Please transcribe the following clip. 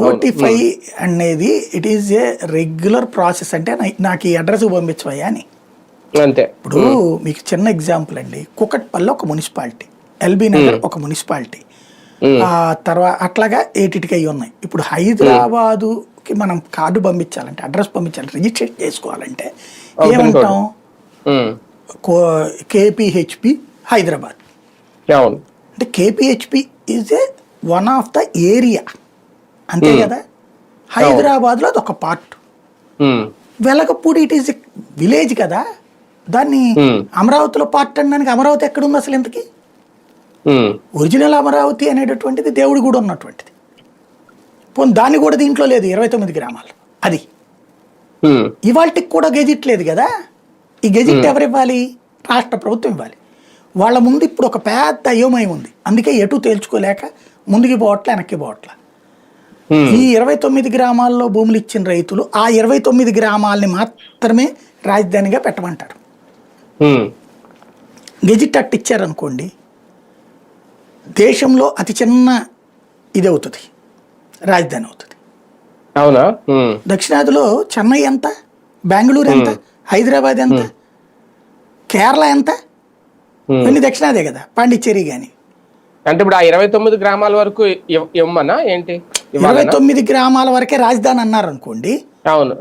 Notify అనేది it is a regular process. అంటే నాకు ఈ అడ్రస్ పంపించవయ్యా అని. అంతే. ఇప్పుడు మీకు చిన్న ఎగ్జాంపుల్ అండి, కుకట్పల్లి ఒక మున్సిపాలిటీ, ఎల్బీ నగర్ ఒక మున్సిపాలిటీ, తర్వాత అట్లాగా ఏటిటికి అవి ఉన్నాయి. ఇప్పుడు హైదరాబాదుకి మనం కార్డు పంపించాలంటే, అడ్రస్ పంపించాలంటే, రిజిస్ట్రేషన్ చేసుకోవాలంటే ఏమంటాం? కేపీహెచ్పి హైదరాబాద్. అంటే KPHB is a one of the area, అంతే కదా. హైదరాబాద్లో అది ఒక part. Velagapudi it is village కదా, దాన్ని అమరావతిలో పార్ట్ అనడానికి అమరావతి ఎక్కడుంది అసలు ఇంతకీ? ఒరిజినల్ అమరావతి అనేటటువంటిది దేవుడి కూడా ఉన్నటువంటిది. పోనీ దాన్ని కూడా దీంట్లో లేదు, 29 గ్రామాలు. అది ఇవాళకి కూడా గెజిట్ లేదు కదా. ఈ గెజిట్ ఎవరు ఇవ్వాలి? రాష్ట్ర ప్రభుత్వం ఇవ్వాలి. వాళ్ళ ముందు ఇప్పుడు ఒక పెద్ద అయోమయం ఉంది. అందుకే ఎటు తేల్చుకోలేక ముందుకి పోవట్లే, వెనక్కి పోవట్లే. ఈ 29 గ్రామాల్లో భూములు ఇచ్చిన రైతులు ఆ 29 గ్రామాలని మాత్రమే రాజధానిగా పెట్టమంటారు. గెజిట్ అట్టు ఇచ్చారనుకోండి, దేశంలో అతి చిన్న ఇది అవుతుంది, రాజధాని అవుతుంది. అవునా? దక్షిణాదిలో చెన్నై ఎంత, బెంగళూరు ఎంత, హైదరాబాద్ ఎంత, కేరళ ఎంత, ఇవన్నీ దక్షిణాదే కదా. పాండిచ్చేరి కానీ. అంటే ఇప్పుడు ఆ 29 గ్రామాల వరకు ఇవ్వమన్నా ఏంటి? 29 గ్రామాల వరకే రాజధాని అన్నారు అనుకోండి. అవును.